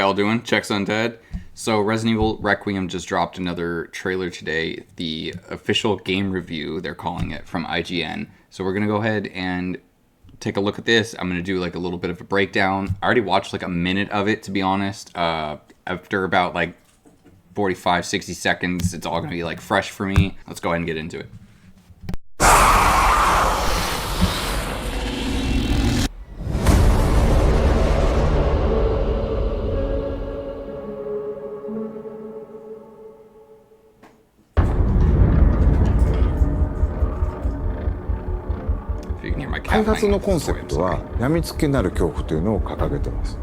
y'all doing? Checks Undead. So Resident Evil Requiem just dropped another trailer today. The official game review, they're calling it, from IGN. So we're going to go ahead and take a look at this. I'm going to do like a little bit of a breakdown. I already watched like a minute of it, to be honest. After about like 45, 60 seconds, it's all going to be like fresh for me. Let's go ahead and get into it. If you can hear my cat 開発 playing の with コン this セ toy, プ I'm トは sorry. 病みつきになる恐怖というのを掲げてます。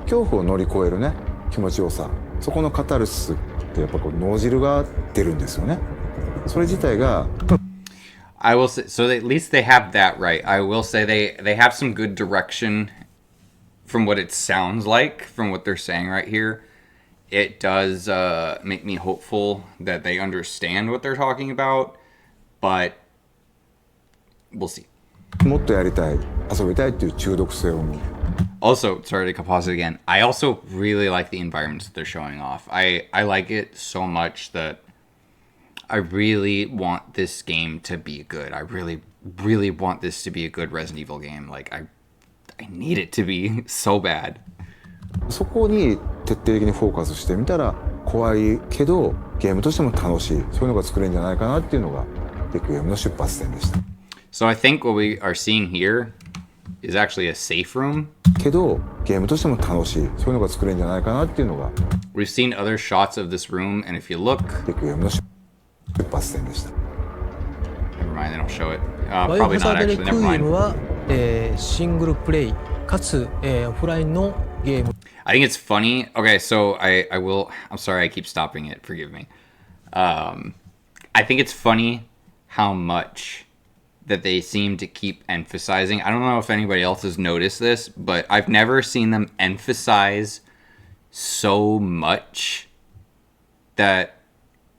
恐怖を乗り越えるね、気持ちよさ、そこのカタルシスってやっぱこう脳汁が出るんですよね。それ自体が I will say, so at least they have that right. I will say they have some good direction from what it sounds like, from what they're saying right here. It does make me hopeful that they understand what they're talking about, but we'll see. もっとやりたい、遊びたいっていう中毒性を生む。 Also, sorry to pause it again. I also really like the environments that they're showing off. I like it so much that I really want this game to be good. I really, really want this to be a good Resident Evil game. Like, I need it to be so bad. そこに徹底的にフォーカスしてみたら怖いけどゲームとしても楽しい、そういうのが作れるんじゃないかなっていうのがレクイエムの出発点でした。 So I think what we are seeing here is actually a safe room. けどゲームとしても楽しい、そういうのが作れるんじゃないかなっていうのが We've seen other shots of this room, and if you look, レクイエムの出発点でした。 never mind, they don't show it. バイオ Probably ハザ not ードレ actually. ク Never イエム mind. は、シングルプレイかつ、オフラインのゲーム I think it's funny. Okay, so I will. I'm sorry, I keep stopping it. Forgive me. I think it's funny how much that they seem to keep emphasizing. I don't know if anybody else has noticed this, but I've never seen them emphasize so much that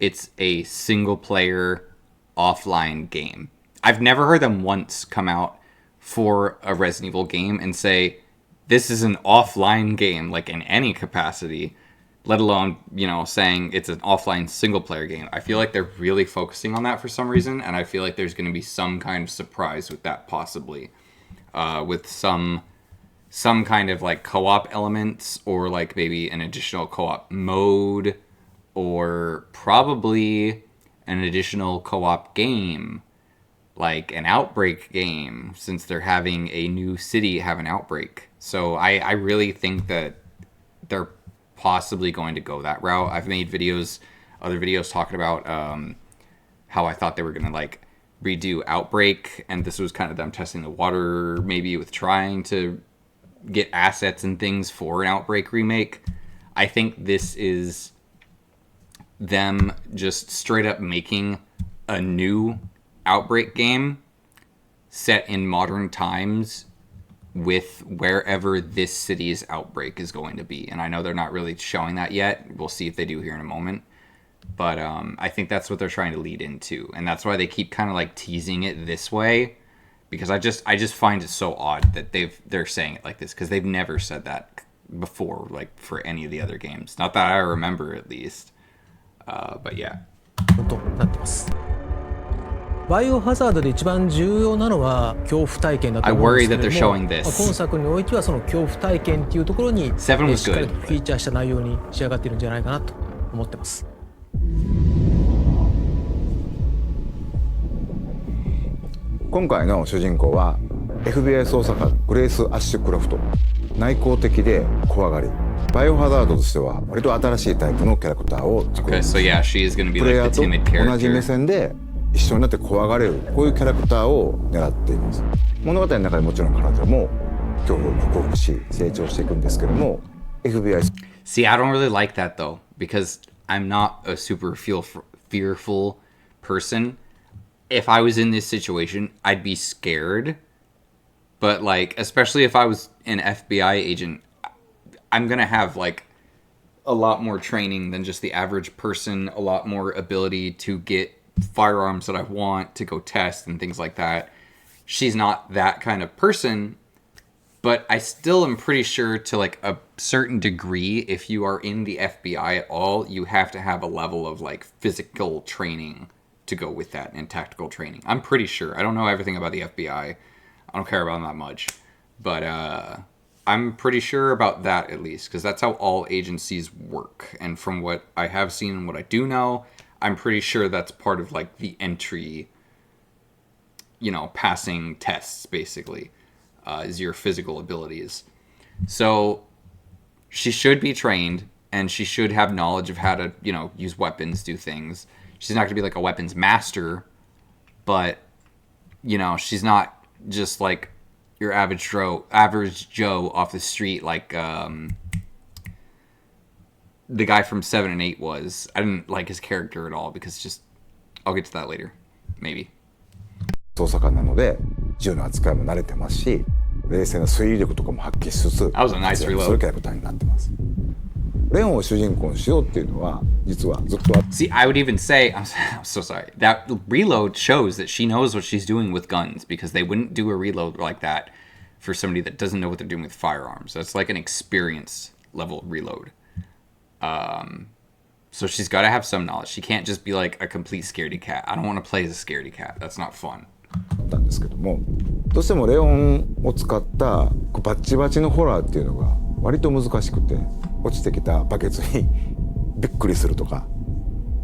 it's a single player offline game. I've never heard them once come out for a Resident Evil game and say, this is an offline game, like in any capacity, let alone, you know, saying it's an offline single player game. I feel like they're really focusing on that for some reason, and I feel like there's going to be some kind of surprise with that, possibly, with some kind of like co-op elements, or like maybe an additional co-op mode, or probably an additional co-op game, like an Outbreak game, since they're having a new city have an outbreak. So I really think that they're possibly going to go that route. I've made other videos talking about how I thought they were going to like redo Outbreak, and this was kind of them testing the water, maybe with trying to get assets and things for an Outbreak remake. I think this is them just straight up making a new Outbreak game set in modern times with wherever this city's outbreak is going to be. And I know they're not really showing that yet. We'll see if they do here in a moment. But I think that's what they're trying to lead into. And that's why they keep kind of like teasing it this way. Because I just find it so odd that they're saying it like this. Because they've never said that before, like for any of the other games. Not that I remember, at least. But yeah. となってます。バイオハザードで一番重要なのは恐怖体験だと思うんですけれども、今作においてはその恐怖体験っていうところにしっかりとフィーチャーした内容に仕上がっているんじゃないかなと思ってます。今回の主人公は FBI 捜査官グレイス・アッシュクロフト。内向的で怖がり。バイオハザードとしては割と新しいタイプのキャラクターを作る。プレイヤーと同じ目線で一緒になって怖がれる、こういうキャラクターを狙っています。物語の中でもちろん彼女も恐怖を克服し成長していくんですけども、 FBI See, I don't really like that though, because I'm not a super fearful person. If I was in this situation, I'd be scared. But like, especially if I was an FBI agent, I'm gonna have like a lot more training than just the average person, a lot more ability to get firearms that I want to go test and things like that. She's not that kind of person, But I still am pretty sure to like a certain degree, if you are in the FBI at all, you have to have a level of like physical training to go with that and tactical training. I'm pretty sure. I don't know everything about the FBI. I don't care about them that much. But I'm pretty sure about that at least, because that's how all agencies work. And from what I have seen and what I do know, I'm pretty sure that's part of like the entry, you know, passing tests basically. Is your physical abilities. So she should be trained and she should have knowledge of how to, you know, use weapons, do things. She's not going to be like a weapons master, but, you know, she's not just like your average Joe off the street like the guy from 7 and 8 was. I didn't like his character at all because just, I'll get to that later. Maybe. 捜査官なので銃の扱いも慣れてますし、冷静な推理力とかも発揮しつつ、That was a nice reload. そういうキャラクターになってます。レオンを主人公にしようっていうのは実はずっと。See, I would even say, I'm so sorry. That reload shows that she knows what she's doing with guns, because they wouldn't do a reload like that for somebody that doesn't know what they're doing with firearms. That's like an experience level reload. So she's got to have some knowledge. She can't just be like a complete scaredy cat. I don't want to play as a scaredy cat. That's not fun. なんですけども、どうしてもレオンを使ったバッチバチのホラーっていうのが割と難しくて、落ちてきたバケツにびっくりするとか、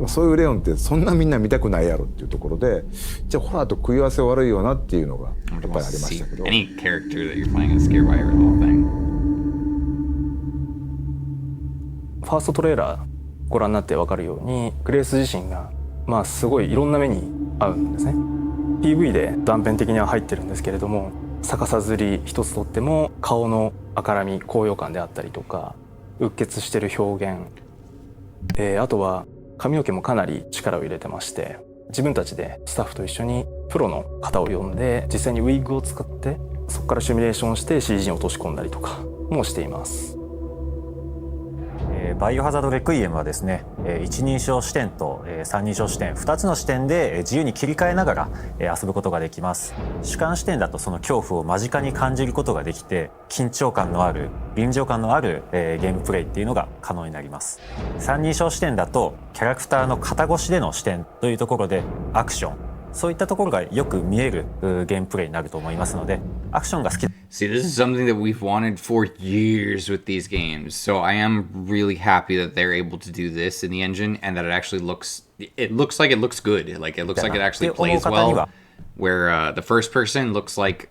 そういうレオンってそんなみんな見たくないやろっていうところで、じゃあホラーと食い合わせ悪いよなっていうのがやっぱりありましたけど。Any character that you're playing is scared by the whole thing. ファーストトレーラーご覧になって分かるように、グレース自身がまあすごいいろんな目に遭うんですね。PV で断片的には入ってるんですけれども、逆さずり一つとっても顔の赤らみ、高揚感であったりとか、うっ血してる表現、あとは髪の毛もかなり力を入れてまして、自分たちでスタッフと一緒にプロの方を呼んで実際にウィッグを使ってそこからシミュレーションして CG に落とし込んだりとかもしています。バイオハザードレクイエムはですね、一人称視点と三人称視点2つの視点で自由に切り替えながら遊ぶことができます。主観視点だとその恐怖を間近に感じることができて、緊張感のある臨場感のあるゲームプレイっていうのが可能になります。三人称視点だとキャラクターの肩越しでの視点というところでアクション、そういったところがよく見えるゲームプレイになると思いますので、アクションが好き。See, this is something that we've wanted for years with these games. So I am really happy that they're able to do this in the engine, and that it actually looks like it looks good. Like it looks like it actually plays well. Where the first person looks like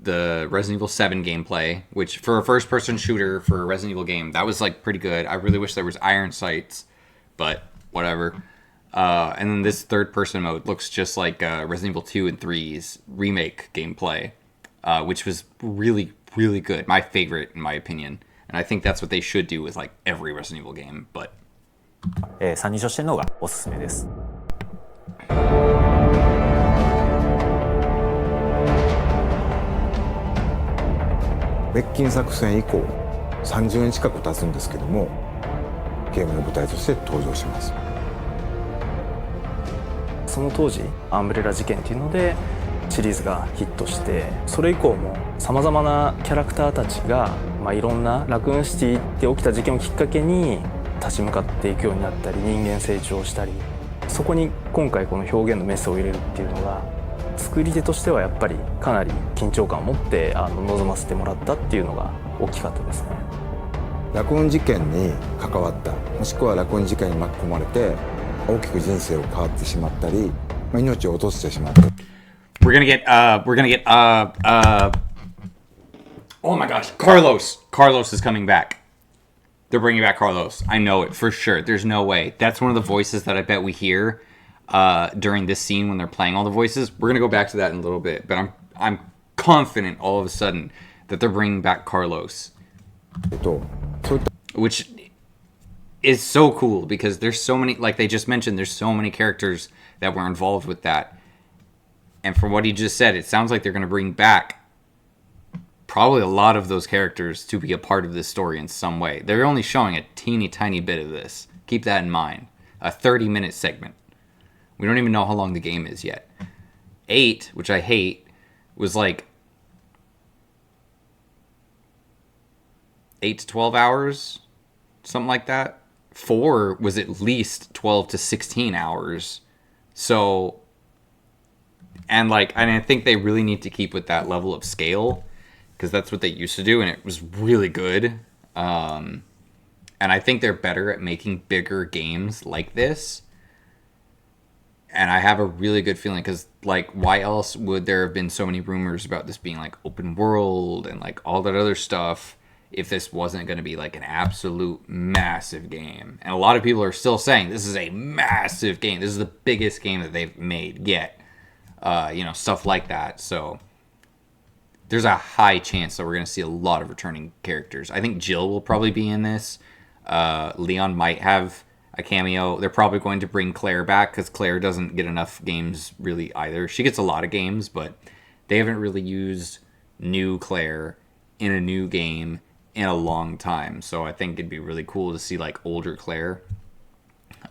the Resident Evil 7 gameplay, which for a first person shooter for a Resident Evil game, that was like pretty good. I really wish there was iron sights, but whatever. And then this third person mode looks just like Resident Evil 2 and 3's remake gameplay, which was really, really good. My favorite, in my opinion. And I think that's what they should do with like every Resident Evil game, but... 三人称視点の方がおすすめです。滅菌作戦以降30年近く経つんですけども、ゲームの舞台として登場します。その当時アンブレラ事件っていうのでシリーズがヒットして、それ以降もさまざまなキャラクターたちが、いろんなラクーンシティって起きた事件をきっかけに立ち向かっていくようになったり、人間成長したり、そこに今回この表現のメスを入れるっていうのが作り手としてはやっぱりかなり緊張感を持って臨ませてもらったっていうのが大きかったですね。ラクーン事件に関わった、もしくはラクーン事件に巻き込まれて大きく人生を変わってしまったり、命を落としてしまった。We're gonna get oh my gosh, Carlos is coming back. They're bringing back Carlos. I know it for sure. There's no way. That's one of the voices that I bet we hear during this scene when they're playing all the voices. We're gonna go back to that in a little bit, but I'm confident all of a sudden that they're bringing back Carlos, which is so cool because there's so many, like they just mentioned, there's so many characters that were involved with that. And from what he just said, it sounds like they're going to bring back probably a lot of those characters to be a part of this story in some way. They're only showing a teeny tiny bit of this. Keep that in mind. A 30-minute segment. We don't even know how long the game is yet. 8, which I hate, was like 8 to 12 hours, something like that. 4 was at least 12 to 16 hours. So, and I think they really need to keep with that level of scale, because that's what they used to do, and it was really good. And I think they're better at making bigger games like this. And I have a really good feeling, because why else would there have been so many rumors about this being open world and all that other stuff if this wasn't going to be an absolute massive game? And a lot of people are still saying this is a massive game. This is the biggest game that they've made yet. Stuff like that. So there's a high chance that we're going to see a lot of returning characters. I think Jill will probably be in this. Leon might have a cameo. They're probably going to bring Claire back, because Claire doesn't get enough games really either. She gets a lot of games, but they haven't really used new Claire in a new game in a long time. So I think it'd be really cool to see older Claire.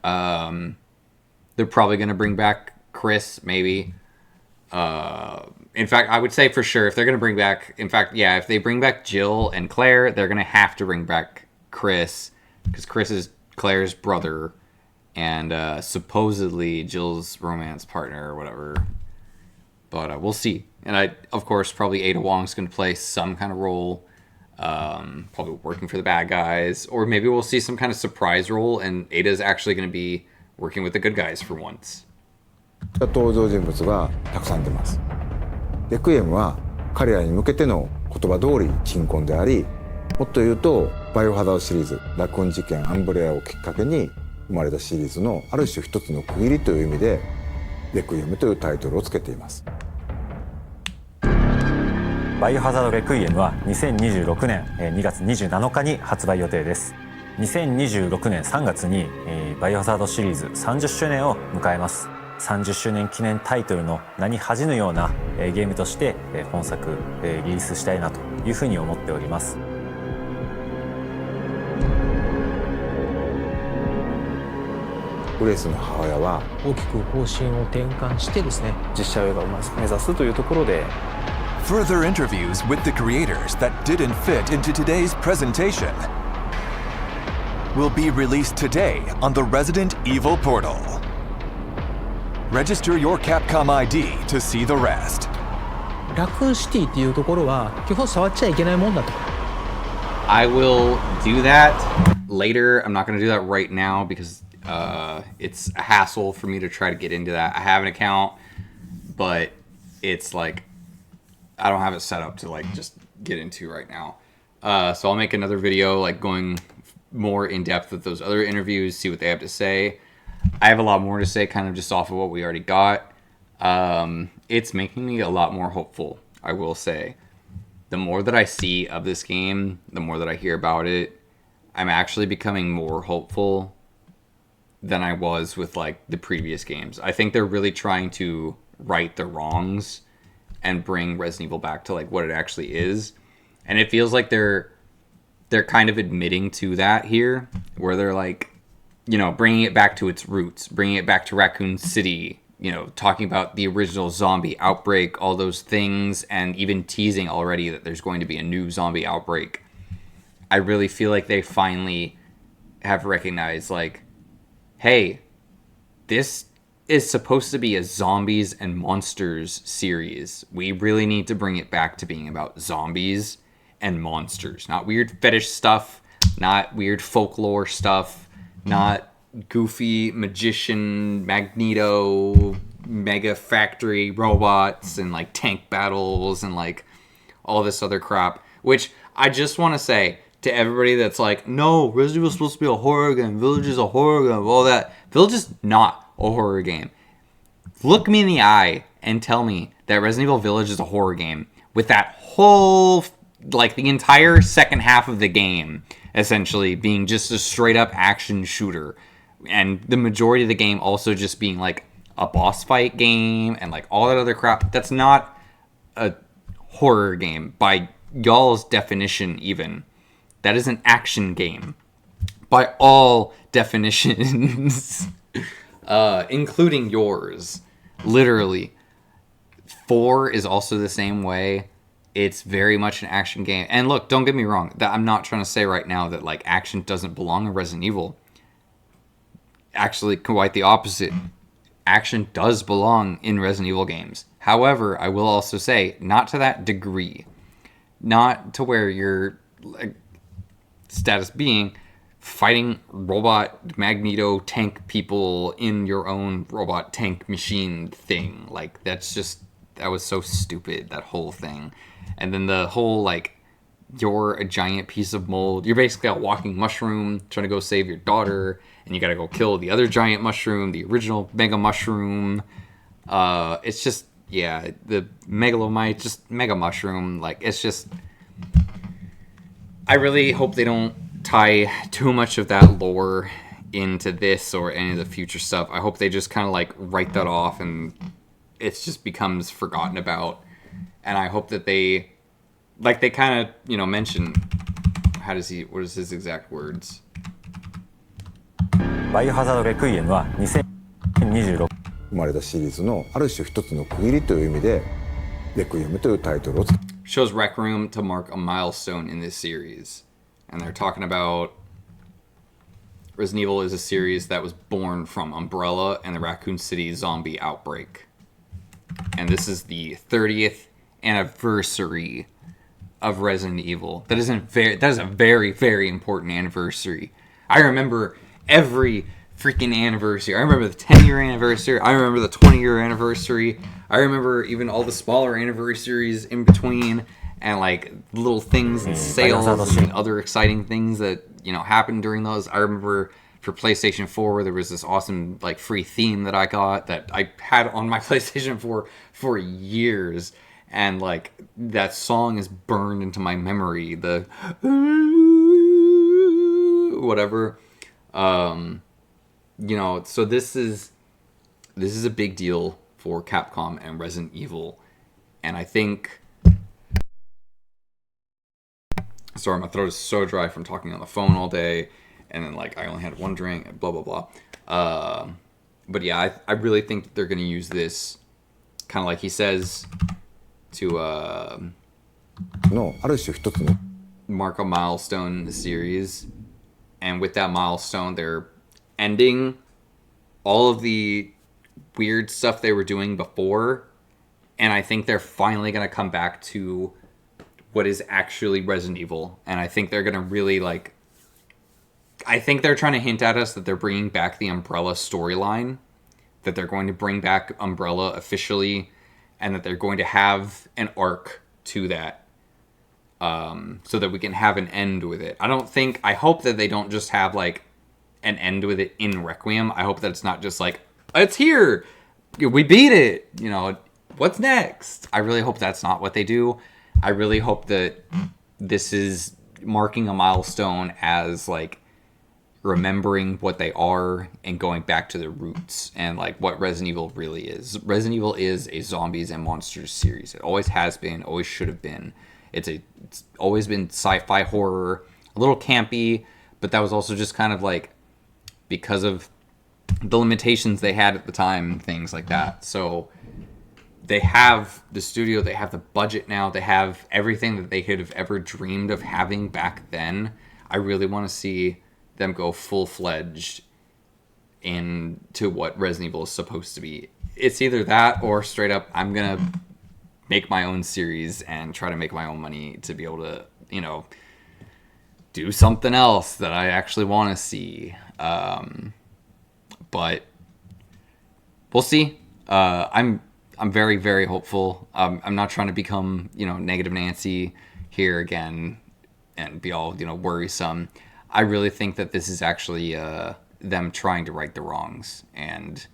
They're probably going to bring back Chris, maybe. In fact, I would say for sure, if they're going to bring back, if they bring back Jill and Claire, they're going to have to bring back Chris, because Chris is Claire's brother, and supposedly Jill's romance partner or whatever. But we'll see. And of course, probably Ada Wong's going to play some kind of role, probably working for the bad guys, or maybe we'll see some kind of surprise role, and Ada's actually going to be working with the good guys for once. 登場人物がたくさん出ます。レクイエムは彼らに向けての言葉通り鎮魂であり、もっと言うとバイオハザードシリーズラクーン事件アンブレアをきっかけに生まれたシリーズのある種一つの区切りという意味でレクイエムというタイトルをつけています。バイオハザードレクイエムは2026年2月27日に発売予定です。2026年3月にバイオハザードシリーズ30周年を迎えます。30周年記念タイトルの名に恥じぬようなゲームとして本作リリースしたいなというふうに思っております。グレースの母親は大きく方針を転換してですね、実写映画を目指すというところで Further interviews with the creators that didn't fit into today's presentation will be released today on the Resident Evil portal. Register your Capcom ID to see the rest. ラクーンシティっていうところは基本触っちゃいけないもんだと。I will do that later. I'm not going to do that right now because it's a hassle for me to try to get into that. I have an account, but it's I don't have it set up to just get into right now. So I'll make another video going more in depth with those other interviews, see what they have to say. I have a lot more to say kind of just off of what we already got. It's making me a lot more hopeful, I will say. The more that I see of this game, the more that I hear about it, I'm actually becoming more hopeful than I was with the previous games. I think they're really trying to right the wrongs and bring Resident Evil back to what it actually is. And it feels like they're kind of admitting to that here, where they're bringing it back to its roots, bringing it back to Raccoon City, talking about the original zombie outbreak, all those things, and even teasing already that there's going to be a new zombie outbreak. I really feel like they finally have recognized, hey, this is supposed to be a zombies and monsters series. We really need to bring it back to being about zombies and monsters. Not weird fetish stuff, not weird folklore stuff, not goofy magician, Magneto, mega factory robots and tank battles and all this other crap. Which I just want to say to everybody that's no, Resident Evil is supposed to be a horror game, Village is a horror game, all that. Village is not a horror game. Look me in the eye and tell me that Resident Evil Village is a horror game with that whole, the entire second half of the game essentially being just a straight up action shooter, and the majority of the game also just being a boss fight game and all that other crap. That's not a horror game by y'all's definition. Even that is an action game by all definitions. Including yours. Literally. 4 is also the same way. It's very much an action game. And look, don't get me wrong. I'm not trying to say right now that like action doesn't belong in Resident Evil. Actually, quite the opposite. Action does belong in Resident Evil games. However, I will also say, not to that degree. Not to where your like, status being fighting robot Magneto tank people in your own robot tank machine thing. Like, that was so stupid, that whole thing. And then the whole, like, you're a giant piece of mold. You're basically a walking mushroom trying to go save your daughter, and you gotta go kill the other giant mushroom, the original mega mushroom. It's just, yeah, the megalomite, just mega mushroom. Like, it's just... I really hope they don't tie too much of that lore into this or any of the future stuff. I hope they just kind of, like, write that off and it just becomes forgotten about. And I hope that they kind of, you know, mention, what is his exact words? バイオハザードレクイエムは2026生まれたシリーズのある種一つの区切りという意味でレクイエムというタイトルをつけ Shows Rec Room to mark a milestone in this series. And they're talking about Resident Evil is a series that was born from Umbrella and the Raccoon City zombie outbreak. And this is the 30th anniversary of Resident Evil. That is a very, very important anniversary. I remember every freaking anniversary. I remember the 10-year anniversary. I remember the 20-year anniversary. I remember even all the smaller anniversaries in between and like little things and sales and other exciting things that, you know, happened during those. I remember for PlayStation 4 there was this awesome like free theme that I got that I had on my PlayStation 4 for years, and like that song is burned into my memory, the whatever. You know, so this is a big deal for Capcom and Resident Evil, and I think, sorry, my throat is so dry from talking on the phone all day, and then like I only had one drink and blah blah blah. But yeah, I really think that they're gonna use this, kind of like he says, to mark a milestone in the series, and with that milestone, they're ending all of the weird stuff they were doing before, and I think they're finally gonna come back to what is actually Resident Evil, and I think they're gonna really like. I think they're trying to hint at us that they're bringing back the Umbrella storyline, that they're going to bring back Umbrella officially, and that they're going to have an arc to that, so that we can have an end with it. I hope that they don't just have like an end with it in Requiem. I hope that it's not just like, it's here, we beat it, you know, what's next? I really hope that's not what they do. I really hope that this is marking a milestone as like remembering what they are and going back to their roots and like what Resident Evil really is. Resident Evil is a zombies and monsters series. It always has been, always should have been. It's always been sci-fi horror, a little campy, but that was also just kind of like because of the limitations they had at the time, things like that. So they have the studio, they have the budget now, they have everything that they could have ever dreamed of having back then. I really want to see them go full-fledged into what Resident Evil is supposed to be. It's either that or straight up, I'm going to make my own series and try to make my own money to be able to, you know, do something else that I actually want to see. But we'll see. I'm very, very hopeful. I'm not trying to become, you know, negative Nancy here again and be all, you know, worrisome. I really think that this is actually them trying to right the wrongs and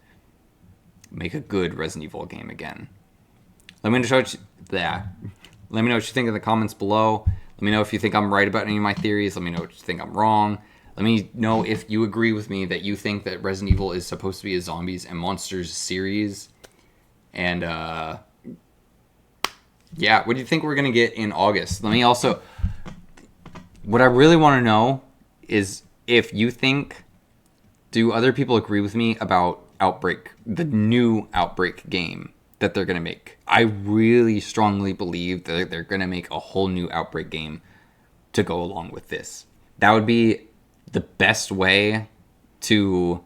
make a good Resident Evil game again. Let me know what you think in the comments below. Let me know if you think I'm right about any of my theories. Let me know what you think I'm wrong. Let me know if you agree with me that you think that Resident Evil is supposed to be a zombies and monsters series. And yeah, what do you think we're going to get in August? Let me also... What I really want to know is if you think... Do other people agree with me about Outbreak, the new Outbreak game? that they're going to make. I really strongly believe that they're going to make a whole new Outbreak game to go along with this. That would be the best way to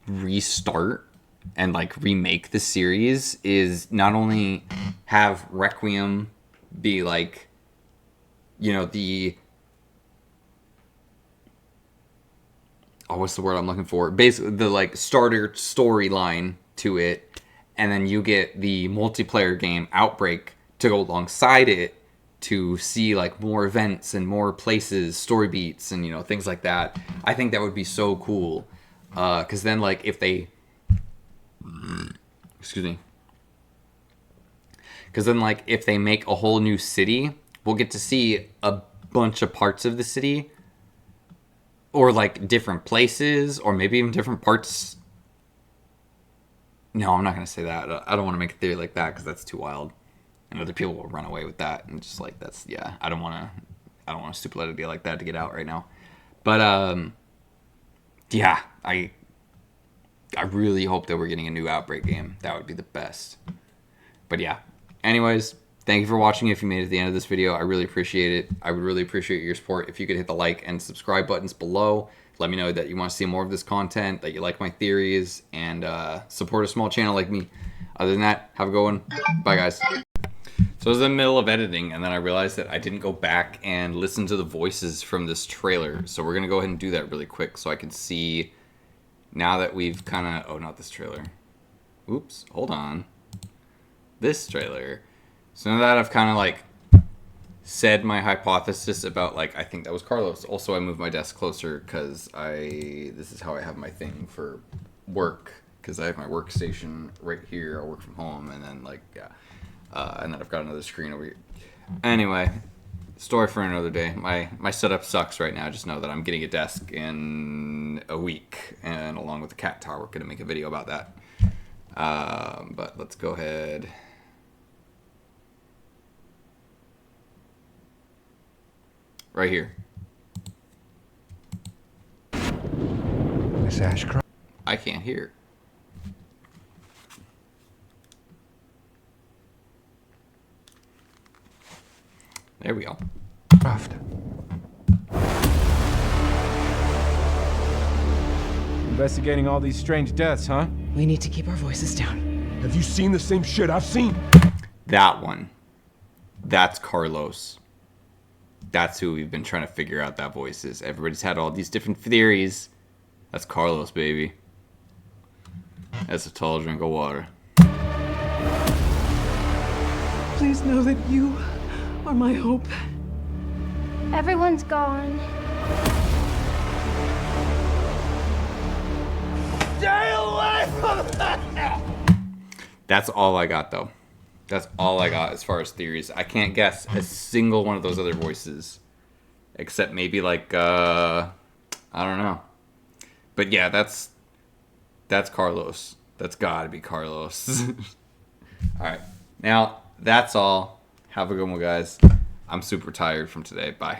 restart and like remake the series, is not only have Requiem be like, you know, the what's the word I'm looking for? Basically the like starter storyline to it, and then you get the multiplayer game Outbreak to go alongside it to see like more events and more places, story beats, and you know, things like that. I think that would be so cool. Because then like if they make a whole new city, we'll get to see a bunch of parts of the city, or like different places, or maybe even different parts. No, I'm not gonna say that. I don't want to make a theory like that because that's too wild, and other people will run away with that, and just like that's, yeah, I don't want a stupid idea like that to get out right now. But yeah, I really hope that we're getting a new Outbreak game. That would be the best. But yeah, anyways, thank you for watching. If you made it to the end of this video, I really appreciate it. I would really appreciate your support if you could hit the like and subscribe buttons below. Let me know that you want to see more of this content, that you like my theories, and support a small channel like me. Other than that, have a good one. Bye, guys. So I was in the middle of editing, and then I realized that I didn't go back and listen to the voices from this trailer. So we're going to go ahead and do that really quick so I can see, now that we've kind of... Oh, not this trailer. Oops, hold on. This trailer. So now that I've kind of like said my hypothesis about like, I think that was Carlos. Also, I moved my desk closer because this is how I have my thing for work, because I have my workstation right here. I work from home, and then like, yeah. And then I've got another screen over here. Anyway, story for another day. My setup sucks right now. Just know that I'm getting a desk in a week, and along with the cat tower, we're gonna make a video about that. But let's go ahead. Right here. Miss Ashcroft? I can't hear. There we go. Investigating all these strange deaths, huh? We need to keep our voices down. Have you seen the same shit I've seen? That one. That's Carlos. That's who we've been trying to figure out that voice is. Everybody's had all these different theories. That's Carlos, baby. That's a tall drink of water. Please know that you are my hope. Everyone's gone. Stay away from that! That's all I got, though. That's all I got as far as theories. I can't guess a single one of those other voices. Except maybe like, I don't know. But yeah, that's Carlos. That's gotta be Carlos. Alright. Now, that's all. Have a good one, guys. I'm super tired from today. Bye.